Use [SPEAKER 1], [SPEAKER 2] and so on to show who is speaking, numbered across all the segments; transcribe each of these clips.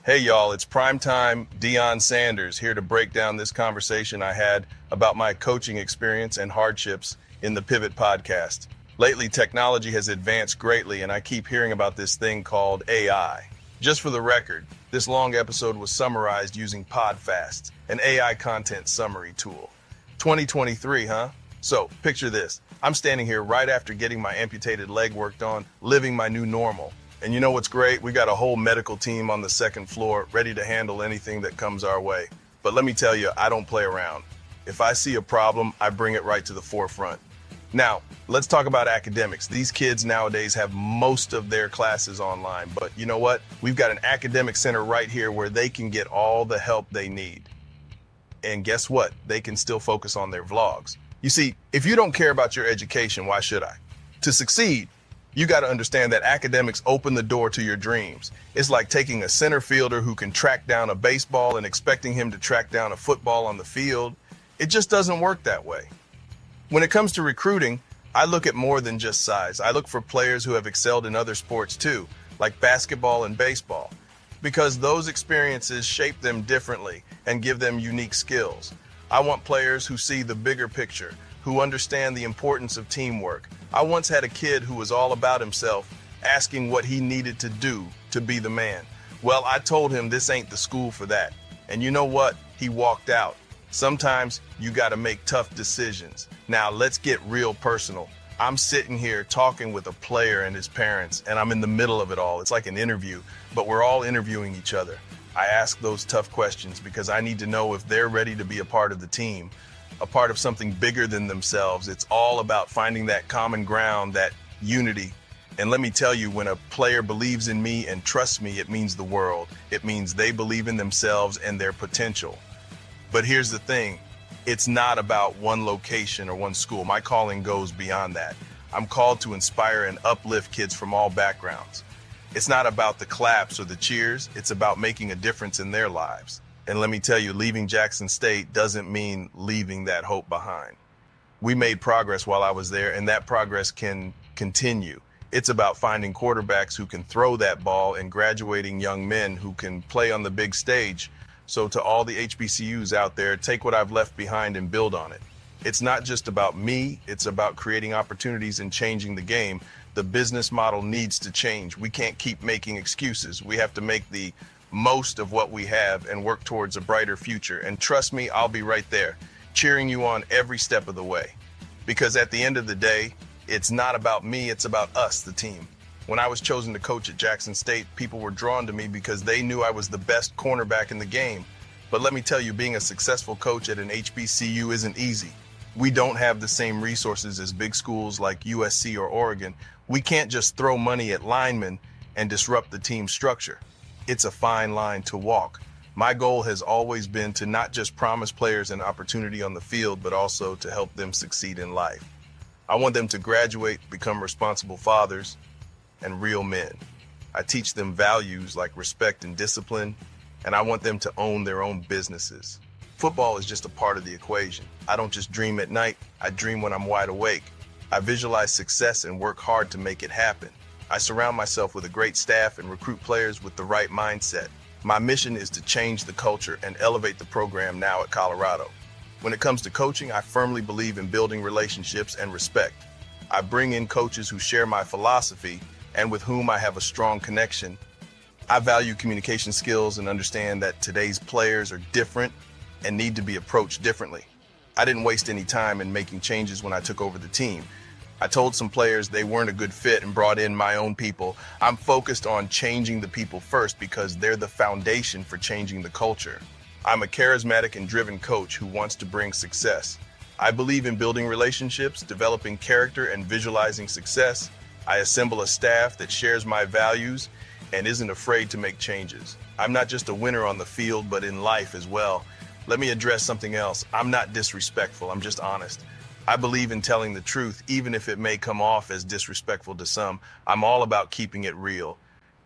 [SPEAKER 1] Hey y'all, it's primetime Deion Sanders here to break down this conversation I had about my coaching experience and hardships in the Pivot podcast. Lately, technology has advanced greatly and I keep hearing about this thing called AI. Just for the record, this long episode was summarized using PodFast, an AI content summary tool. 2023, huh? So, picture this. I'm standing here right after getting my amputated leg worked on, living my new normal. And you know what's great? We got a whole medical team on the second floor ready to handle anything that comes our way. But let me tell you, I don't play around. If I see a problem, I bring it right to the forefront. Now, let's talk about academics. These kids nowadays have most of their classes online, but you know what? We've got an academic center right here where they can get all the help they need. And guess what? They can still focus on their vlogs. You see, if you don't care about your education, why should I? To succeed, you got to understand that academics open the door to your dreams. It's like taking a center fielder who can track down a baseball and expecting him to track down a football on the field. It just doesn't work that way. When it comes to recruiting, I look at more than just size. I look for players who have excelled in other sports too, like basketball and baseball, because those experiences shape them differently and give them unique skills. I want players who see the bigger picture, who understand the importance of teamwork. I once had a kid who was all about himself, asking what he needed to do to be the man. Well, I told him this ain't the school for that. And you know what? He walked out. Sometimes you got to make tough decisions. Now let's get real personal. I'm sitting here talking with a player and his parents, and I'm in the middle of it all. It's like an interview, but we're all interviewing each other. I ask those tough questions because I need to know if they're ready to be a part of the team, a part of something bigger than themselves. It's all about finding that common ground, that unity. And let me tell you, when a player believes in me and trusts me, it means the world. It means they believe in themselves and their potential. But here's the thing. It's not about one location or one school. My calling goes beyond that. I'm called to inspire and uplift kids from all backgrounds. It's not about the claps or the cheers. It's about making a difference in their lives. And let me tell you, leaving Jackson State doesn't mean leaving that hope behind. We made progress while I was there, and that progress can continue. It's about finding quarterbacks who can throw that ball and graduating young men who can play on the big stage. So to all the HBCUs out there, take what I've left behind and build on it. It's not just about me, it's about creating opportunities and changing the game. The business model needs to change. We can't keep making excuses. We have to make the most of what we have and work towards a brighter future. And trust me, I'll be right there, cheering you on every step of the way. Because at the end of the day, it's not about me, it's about us, the team. When I was chosen to coach at Jackson State, people were drawn to me because they knew I was the best cornerback in the game. But let me tell you, being a successful coach at an HBCU isn't easy. We don't have the same resources as big schools like USC or Oregon. We can't just throw money at linemen and disrupt the team structure. It's a fine line to walk. My goal has always been to not just promise players an opportunity on the field, but also to help them succeed in life. I want them to graduate, become responsible fathers, and real men. I teach them values like respect and discipline, and I want them to own their own businesses. Football is just a part of the equation. I don't just dream at night, I dream when I'm wide awake. I visualize success and work hard to make it happen. I surround myself with a great staff and recruit players with the right mindset. My mission is to change the culture and elevate the program now at Colorado. When it comes to coaching, I firmly believe in building relationships and respect. I bring in coaches who share my philosophy and with whom I have a strong connection. I value communication skills and understand that today's players are different and need to be approached differently. I didn't waste any time in making changes when I took over the team. I told some players they weren't a good fit and brought in my own people. I'm focused on changing the people first because they're the foundation for changing the culture. I'm a charismatic and driven coach who wants to bring success. I believe in building relationships, developing character, and visualizing success. I assemble a staff that shares my values and isn't afraid to make changes. I'm not just a winner on the field, but in life as well. Let me address something else. I'm not disrespectful, I'm just honest. I believe in telling the truth, even if it may come off as disrespectful to some. I'm all about keeping it real.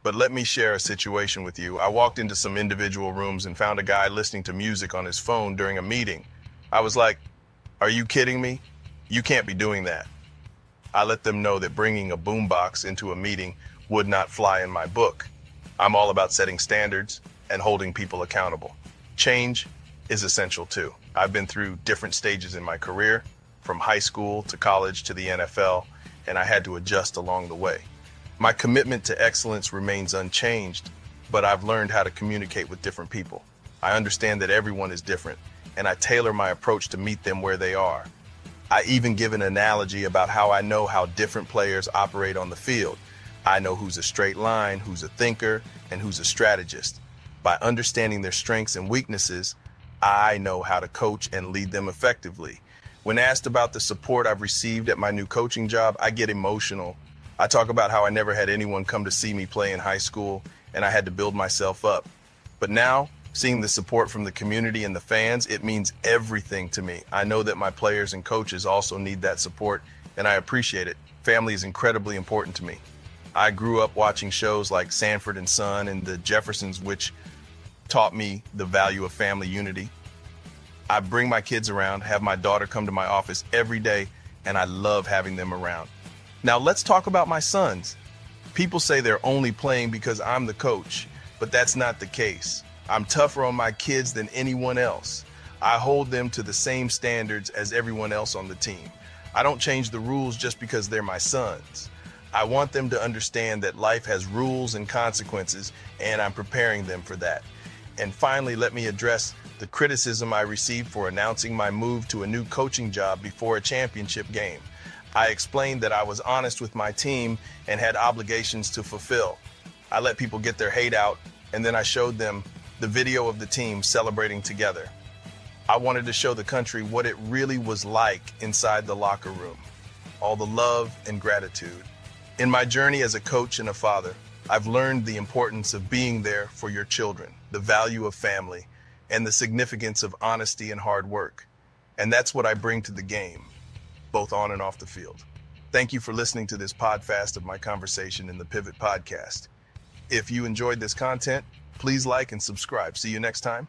[SPEAKER 1] But let me share a situation with you. I walked into some individual rooms and found a guy listening to music on his phone during a meeting. I was like, are you kidding me? You can't be doing that. I let them know that bringing a boombox into a meeting would not fly in my book. I'm all about setting standards, and holding people accountable. Change is essential too. I've been through different stages in my career, from high school to college to the NFL, and I had to adjust along the way. My commitment to excellence remains unchanged, but I've learned how to communicate with different people. I understand that everyone is different, and I tailor my approach to meet them where they are. I even give an analogy about how I know how different players operate on the field. I know who's a straight line, who's a thinker, and who's a strategist. By understanding their strengths and weaknesses, I know how to coach and lead them effectively. When asked about the support I've received at my new coaching job, I get emotional. I talk about how I never had anyone come to see me play in high school, and I had to build myself up. But now, seeing the support from the community and the fans, it means everything to me. I know that my players and coaches also need that support, and I appreciate it. Family is incredibly important to me. I grew up watching shows like Sanford and Son and The Jeffersons, which taught me the value of family unity. I bring my kids around, have my daughter come to my office every day, and I love having them around. Now let's talk about my sons. People say they're only playing because I'm the coach, but that's not the case. I'm tougher on my kids than anyone else. I hold them to the same standards as everyone else on the team. I don't change the rules just because they're my sons. I want them to understand that life has rules and consequences, and I'm preparing them for that. And finally, let me address the criticism I received for announcing my move to a new coaching job before a championship game. I explained that I was honest with my team and had obligations to fulfill. I let people get their hate out, and then I showed them the video of the team celebrating together. I wanted to show the country what it really was like inside the locker room, all the love and gratitude. In my journey as a coach and a father, I've learned the importance of being there for your children, the value of family, and the significance of honesty and hard work. And that's what I bring to the game, both on and off the field. Thank you for listening to this PodFast of my conversation in the Pivot Podcast. If you enjoyed this content, please like and subscribe. See you next time.